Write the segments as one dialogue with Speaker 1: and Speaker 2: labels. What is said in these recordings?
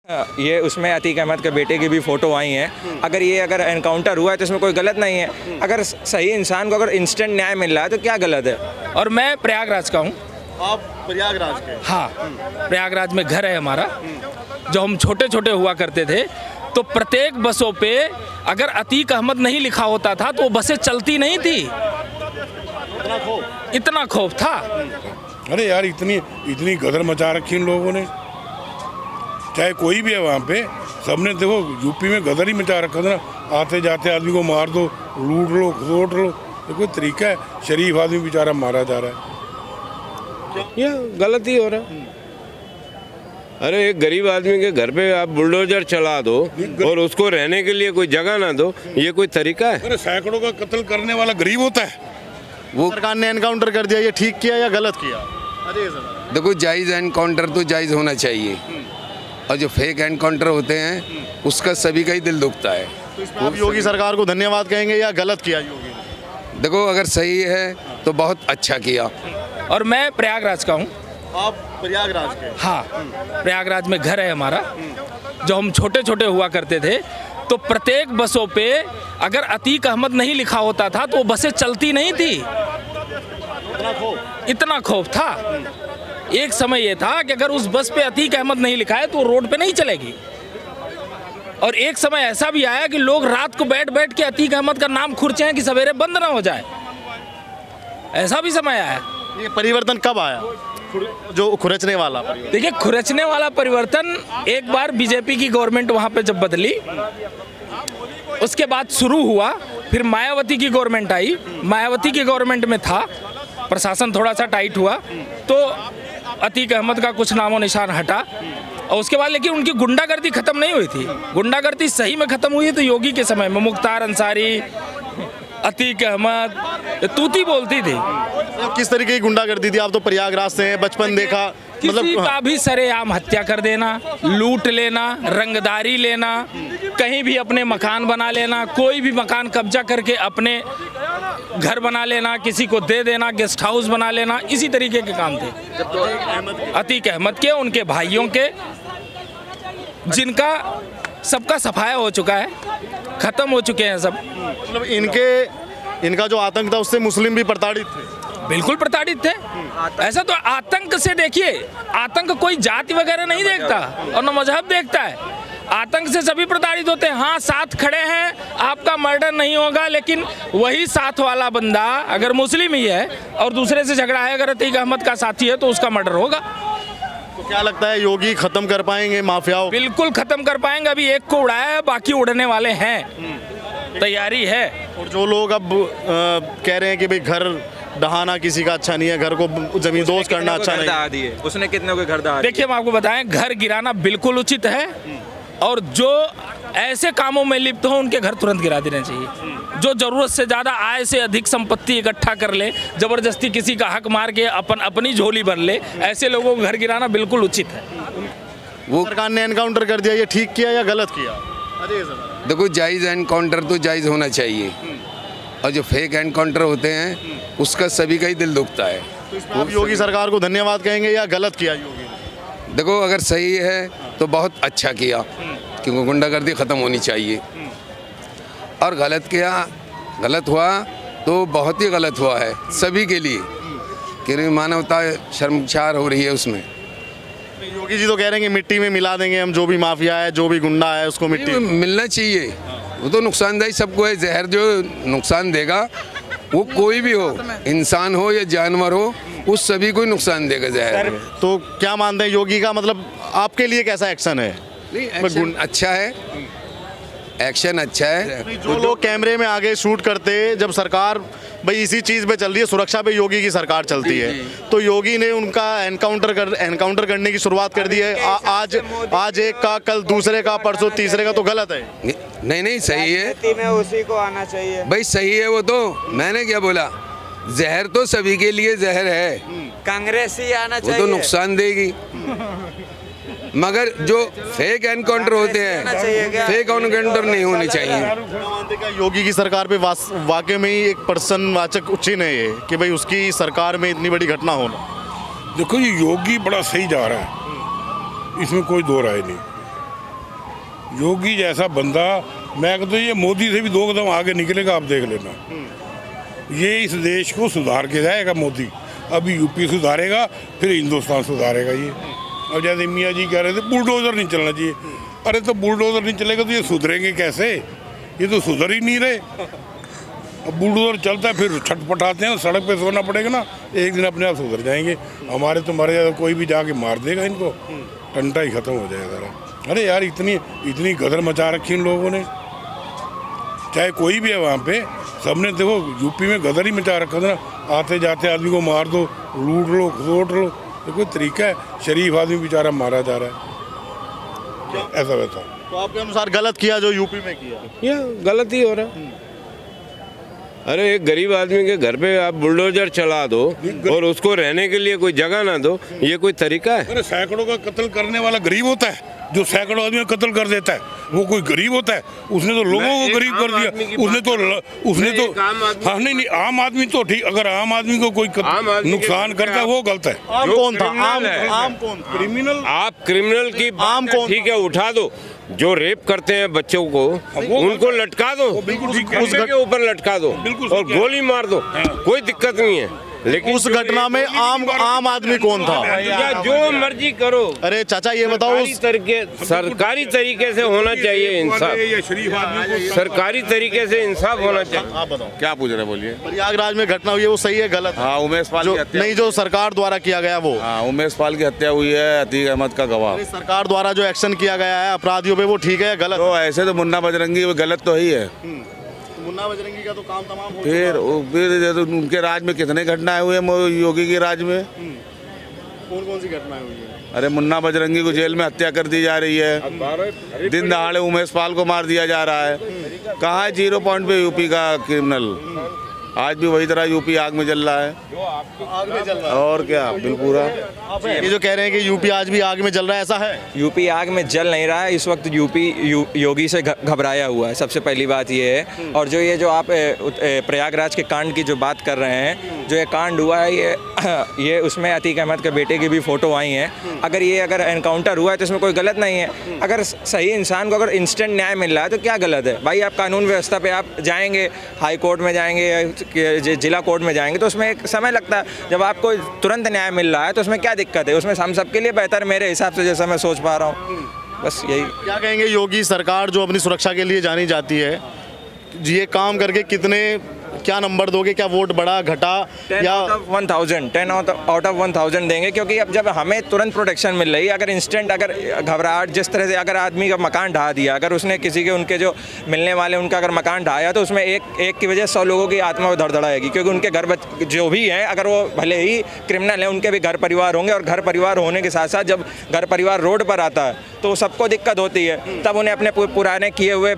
Speaker 1: ये उसमें अतीक अहमद के बेटे की भी फ़ोटो आई हैं। अगर एनकाउंटर हुआ है तो इसमें कोई गलत नहीं है। अगर सही इंसान को अगर इंस्टेंट न्याय मिल रहा है तो क्या गलत है।
Speaker 2: और मैं प्रयागराज का हूँ।
Speaker 3: आप प्रयागराज के?
Speaker 2: हाँ, प्रयागराज में घर है हमारा। जो हम छोटे छोटे हुआ करते थे तो प्रत्येक बसों पे अगर अतीक अहमद नहीं लिखा होता था तो वो बसें चलती नहीं थी। इतना खौफ था।
Speaker 4: अरे यार, इतनी गदर मचा रखी इन लोगों ने, चाहे कोई भी है वहाँ पे, सबने देखो यूपी में गदर ही मचा रखा था ना। आते जाते आदमी को मार दो, लूट लो, खोट लो, ये कोई तरीका है? शरीफ आदमी बेचारा मारा जा रहा है।
Speaker 5: ये गलत ही हो रहा है। अरे एक गरीब आदमी के घर पे आप बुलडोजर चला दो और उसको रहने के लिए कोई जगह ना दो, ये कोई तरीका है?
Speaker 4: अरे सैकड़ों का कत्ल करने वाला गरीब होता है।
Speaker 3: वो सरकार ने एनकाउंटर कर दिया, ये ठीक किया या गलत किया?
Speaker 6: देखो, जायज़ एनकाउंटर तो जायज़ होना चाहिए, और जो फेक एनकाउंटर होते हैं उसका सभी का ही दिल दुखता है।
Speaker 3: तो इस पर आप योगी सरकार को धन्यवाद कहेंगे या गलत किया योगी ने?
Speaker 6: देखो, अगर सही है तो बहुत अच्छा किया।
Speaker 2: और मैं प्रयागराज का हूँ।
Speaker 3: आप प्रयागराज के?
Speaker 2: हाँ, प्रयागराज में घर है हमारा। जो हम छोटे छोटे हुआ करते थे तो प्रत्येक बसों पे अगर अतीक अहमद नहीं लिखा होता था तो वो बसें चलती नहीं थी। इतना खौफ था। एक समय ये था कि अगर उस बस पे अतीक अहमद नहीं लिखा है तो रोड पे नहीं चलेगी। और एक समय ऐसा भी आया कि लोग रात को बैठ बैठ के अतीक अहमद का नाम खुरचे हैं कि सवेरे बंद ना हो जाए। ऐसा भी समय आया।
Speaker 3: ये परिवर्तन कब आया, जो खुरचने वाला?
Speaker 2: देखिए, खुरचने वाला परिवर्तन एक बार बीजेपी की गवर्नमेंट वहाँ पे जब बदली, उसके बाद शुरू हुआ। फिर मायावती की गवर्नमेंट आई। मायावती की गवर्नमेंट में था, प्रशासन थोड़ा सा टाइट हुआ तो अतीक अहमद का कुछ नामो निशान हटा। और उसके बाद लेकिन उनकी गुंडागर्दी खत्म नहीं हुई थी। गुंडागर्दी सही में खत्म हुई तो योगी के समय में मुख्तार अंसारी, अतीक अहमद तूती बोलती थी।
Speaker 3: किस तरीके की गुंडागर्दी थी? आप तो प्रयागराज से हैं, बचपन देखा।
Speaker 2: किसी का भी सरेआम हत्या कर देना, लूट लेना, रंगदारी लेना, कहीं भी अपने मकान बना लेना, कोई भी मकान कब्जा करके अपने घर बना लेना, किसी को दे देना, गेस्ट हाउस बना लेना, इसी तरीके के काम थे अतीक अहमद के, उनके भाइयों के, जिनका सबका सफाया हो चुका है, खत्म हो चुके हैं सब।
Speaker 3: मतलब इनका जो आतंक था उससे मुस्लिम भी प्रताड़ित थे?
Speaker 2: बिल्कुल प्रताड़ित थे। ऐसा तो आतंक से देखिए, आतंक कोई जाति वगैरह नहीं देखता और न मजहब देखता है। आतंक से सभी प्रताड़ित होते हैं। हाँ, साथ खड़े हैं, आपका मर्डर नहीं होगा, लेकिन वही साथ वाला बंदा अगर मुस्लिम ही है और दूसरे से झगड़ा है, अगर अतीक अहमद का साथी है तो उसका मर्डर होगा।
Speaker 3: तो क्या लगता है, योगी खत्म कर पाएंगे माफियाओं?
Speaker 2: बिल्कुल खत्म कर पाएंगे। अभी एक को उड़ाया है, बाकी उड़ने वाले हैं, तैयारी है।
Speaker 3: और जो लोग अब कह रहे हैं कि भाई घर दहाना किसी का अच्छा नहीं है, घर को जमींदोज करना अच्छा नहीं है,
Speaker 1: उसने कितने को घर दहा?
Speaker 2: देखिए, हम आपको बताएं, घर गिराना बिल्कुल उचित है और जो ऐसे कामों में लिप्त हो उनके घर तुरंत गिरा देने चाहिए। जो जरूरत से ज़्यादा आय से अधिक संपत्ति इकट्ठा कर ले, जबरदस्ती किसी का हक मार के अपनी झोली भर ले, ऐसे लोगों को घर गिराना बिल्कुल उचित है।
Speaker 6: वो
Speaker 3: सरकार ने एनकाउंटर कर दिया, ये ठीक किया या गलत किया?
Speaker 6: देखो, जायज़ एनकाउंटर तो जायज़ होना चाहिए, और जो फेक एनकाउंटर होते हैं उसका सभी का ही दिल दुखता है।
Speaker 3: तो इस पर आप योगी सरकार को धन्यवाद कहेंगे या गलत किया योगी ने?
Speaker 6: देखो, अगर सही है तो बहुत अच्छा किया, क्योंकि गुंडागर्दी ख़त्म होनी चाहिए। और गलत किया, गलत हुआ तो बहुत ही गलत हुआ है सभी के लिए, क्योंकि मानवता शर्मसार हो रही है उसमें।
Speaker 3: योगी जी तो कह रहे हैं कि मिट्टी में मिला देंगे हम, जो भी माफिया है, जो भी गुंडा है, उसको मिट्टी में
Speaker 6: मिलना चाहिए। वो तो नुकसानदायी सबको है। जहर जो नुकसान देगा वो कोई भी हो, इंसान हो या जानवर हो, उस सभी को नुकसान देगा जहर।
Speaker 3: तो क्या मानते हैं योगी का, मतलब आपके लिए कैसा एक्शन है?
Speaker 6: एक्शन अच्छा है, एक्शन अच्छा है।
Speaker 3: जो लोग कैमरे में आगे शूट करते, जब सरकार भाई इसी चीज़ पे चल रही है, सुरक्षा पे योगी की सरकार चलती है, तो योगी ने उनका एनकाउंटर करने की शुरुआत कर दी है। आज एक का, कल दूसरे का, परसों तीसरे का, तो गलत है?
Speaker 6: नहीं, सही है।
Speaker 1: में उसी को आना चाहिए
Speaker 6: भाई, सही है। वो तो मैंने क्या बोला, जहर तो सभी के लिए जहर है,
Speaker 1: कांग्रेस ही आना
Speaker 6: वो तो नुकसान देगी। मगर जो फेक एनकाउंटर होते हैं, फेक एनकाउंटर नहीं होने चाहिए।
Speaker 3: योगी की सरकार पे वाकई में ही एक प्रश्नवाचक चिन्ह है ये, कि भाई उसकी सरकार में इतनी बड़ी घटना होना।
Speaker 4: देखो, ये योगी बड़ा सही जा रहा है, इसमें कोई दो राय नहीं। योगी जैसा बंदा, मैं कहता हूँ ये मोदी से भी 2 कदम आगे निकलेगा, आप देख लेना। ये इस देश को सुधार के जाएगा मोदी। अभी यूपी सुधारेगा, फिर हिंदुस्तान सुधारेगा ये। अब जैसे मियाँ जी कह रहे थे बुलडोजर नहीं चलना चाहिए, अरे तो बुलडोजर नहीं चलेगा तो ये सुधरेंगे कैसे? ये तो सुधर ही नहीं रहे। अब बुलडोजर चलता है फिर छटपटाते हैं, सड़क पे सोना पड़ेगा ना, एक दिन अपने आप सुधर जाएंगे। हमारे तो मरे जाए, कोई भी जाके मार देगा इनको, टंटा ही खत्म हो जाएगा सारा। अरे यार इतनी गदर मचा रखी इन लोगों ने, चाहे कोई भी है वहाँ पे, सबने देखो यूपी में गदर ही मचा रखा था ना। आते जाते आदमी को मार दो, लूट लो, खसोट लो, ये कोई तरीका है? शरीफ आदमी बेचारा मारा जा रहा है, ऐसा वैसा।
Speaker 3: तो आपके अनुसार गलत किया जो यूपी में किया?
Speaker 5: ये गलत ही हो रहा है। अरे एक गरीब आदमी के घर पे आप बुलडोजर चला दो और उसको रहने के लिए कोई जगह ना दो, ये कोई तरीका है?
Speaker 4: अरे सैकड़ों का कत्ल करने वाला गरीब होता है? जो सैकड़ों आदमी का कत्ल कर देता है वो कोई गरीब होता है? उसने तो लोगों को गरीब कर दिया। उसने तो हाँ नहीं, आम आदमी तो ठीक, अगर आम आदमी को कोई नुकसान करता है वो गलत है।
Speaker 3: आम कौन था? आम कौन?
Speaker 4: क्रिमिनल।
Speaker 5: आप क्रिमिनल की
Speaker 3: आम कौन?
Speaker 5: ठीक है, उठा दो। जो रेप करते हैं बच्चों को, उनको लटका दो, उसके के ऊपर लटका दो और गोली मार दो, कोई दिक्कत नहीं है। लेकिन
Speaker 3: उस घटना में आम आदमी कौन था?
Speaker 5: या जो मर्जी करो।
Speaker 3: अरे चाचा ये बताओ,
Speaker 5: सरकारी तरीके से होना चाहिए इंसाफ, सरकारी तरीके से इंसाफ होना चाहिए।
Speaker 3: आप बताओ
Speaker 7: क्या पूछ रहे हैं, बोलिए।
Speaker 3: प्रयागराज में घटना हुई है वो सही है गलत?
Speaker 7: हाँ, उमेश पाल की हत्या।
Speaker 3: नहीं, जो सरकार द्वारा किया गया वो।
Speaker 7: हाँ, उमेश पाल की हत्या हुई है, अतीक अहमद का गवाह।
Speaker 3: सरकार द्वारा जो एक्शन किया गया है अपराधियों पे, वो ठीक है गलत?
Speaker 7: तो ऐसे तो मुन्ना बजरंगी वो गलत तो ही है।
Speaker 3: मुन्ना बजरंगी का तो काम तमाम हो
Speaker 7: फिर उनके राज में कितने घटनाएं हुए हैं, योगी के राज में?
Speaker 3: कौन कौन सी घटनाएं हुई है?
Speaker 7: अरे मुन्ना बजरंगी को जेल में हत्या कर दी जा रही है, दिन दहाड़े उमेश पाल को मार दिया जा रहा है। कहाँ है 0 पॉइंट पे यूपी का क्रिमिनल? आज भी वही तरह यूपी आग में जल रहा है।
Speaker 3: आग में जल रहा है
Speaker 7: और क्या, बिल्कुल पूरा।
Speaker 3: ये जो कह रहे हैं कि यूपी आज भी आग में जल रहा है, ऐसा है?
Speaker 1: यूपी आग में जल नहीं रहा है इस वक्त, योगी से घबराया हुआ है, सबसे पहली बात ये है। और जो ये जो आप प्रयागराज के कांड की जो बात कर रहे हैं, जो ये कांड हुआ है, ये उसमें अतीक अहमद के बेटे की भी फ़ोटो आई हैं। अगर एनकाउंटर हुआ है तो इसमें कोई गलत नहीं है। अगर सही इंसान को अगर इंस्टेंट न्याय मिल रहा है तो क्या गलत है भाई? आप कानून व्यवस्था पे आप जाएंगे, हाई कोर्ट में जाएंगे, जिला कोर्ट में जाएंगे, तो उसमें एक समय लगता है। जब आपको तुरंत न्याय मिल रहा है तो उसमें क्या दिक्कत है? उसमें हम सबके लिए बेहतर मेरे हिसाब से, जैसा मैं सोच पा रहा हूँ। बस यही। क्या
Speaker 3: कहेंगे योगी सरकार जो अपनी सुरक्षा के लिए जानी जाती है, ये काम करके कितने, क्या नंबर दोगे? क्या वोट बढ़ा घटा?
Speaker 1: 10 आउट ऑफ 1000 देंगे, क्योंकि अब जब हमें तुरंत प्रोटेक्शन मिल रही है, अगर इंस्टेंट, अगर घबराहट जिस तरह से, अगर आदमी का मकान ढहा दिया, अगर उसने किसी के, उनके जो मिलने वाले उनका अगर मकान ढाया, तो उसमें एक की वजह 100 लोगों की आत्मा धड़धड़ाएगी, क्योंकि उनके घर जो भी हैं, अगर वो भले ही क्रिमिनल हैं, उनके भी घर परिवार होंगे। और घर परिवार होने के साथ साथ जब घर परिवार रोड पर आता है तो सबको दिक्कत होती है। तब उन्हें अपने पुराने किए हुए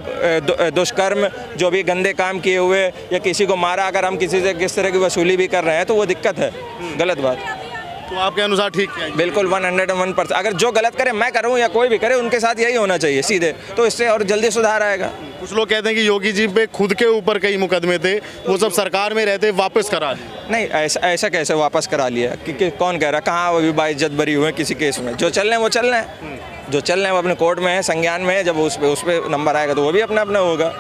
Speaker 1: दुष्कर्म, जो भी गंदे काम किए हुए, या किसी को मारा, अगर हम किसी से किस तरह की वसूली भी कर रहे हैं तो वो दिक्कत है, गलत बात।
Speaker 3: तो आपके अनुसार ठीक है?
Speaker 1: बिल्कुल 101%। अगर जो गलत करे, मैं करूं या कोई भी करे, उनके साथ यही होना चाहिए सीधे, तो इससे और जल्दी सुधार आएगा।
Speaker 3: कुछ लोग कहते हैं कि योगी जी पे खुद के ऊपर कई मुकदमे थे, वो सब सरकार में रहते वापस करा लिए।
Speaker 1: नहीं, ऐसा कैसे वापस करा लिया? कि कौन कह रहा? कहाँ अभी बाइज्जत बरी हुए किसी केस में? जो चल रहे हैं वो चल रहे हैं, जो चल रहे हैं वो अपने कोर्ट में है, संज्ञान में है। जब उस पर नंबर आएगा तो वो भी अपना अपना होगा।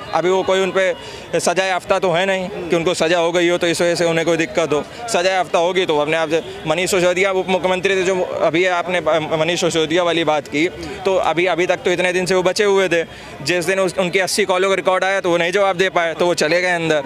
Speaker 1: अभी वो कोई उन पर सजा याफ्ता तो है नहीं कि उनको सजा हो गई हो तो इस वजह से उन्हें कोई दिक्कत हो। सजा याफ्ता होगी तो अपने आप से। मनीष सिसोदिया उप मुख्यमंत्री थे, जो अभी आपने मनीष सिसोदिया वाली बात की, तो अभी तक तो इतने दिन से वो बचे हुए थे। जिस दिन उनकी 80 कॉलों का रिकॉर्ड आया तो वो नहीं जवाब दे पाए, तो वो चले गए अंदर।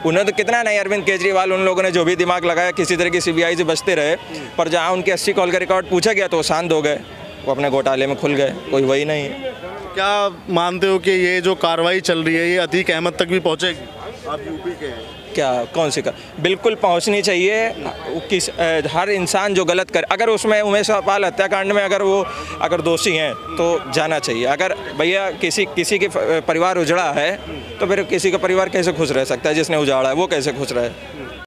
Speaker 1: उन्हें तो कितना नहीं, अरविंद केजरीवाल, उन लोगों ने जो भी दिमाग लगाया, किसी तरह की CBI से बचते रहे, पर जहाँ उनके 80 कॉल का रिकॉर्ड पूछा गया तो वो शांत हो गए, वो अपने घोटाले में खुल गए, कोई वही नहीं है।
Speaker 3: क्या मानते हो कि ये जो कार्रवाई चल रही है ये अतीक अहमद तक भी पहुंचेगी? आप यूपी के हैं,
Speaker 1: क्या कौन सी बिल्कुल पहुंचनी चाहिए। हर इंसान जो गलत करे, अगर उसमें उमेश पाल हत्याकांड में अगर दोषी हैं तो जाना चाहिए। अगर भैया किसी के परिवार उजड़ा है तो फिर किसी का परिवार कैसे खुश रह सकता है? जिसने उजाड़ा है वो कैसे खुश रहे?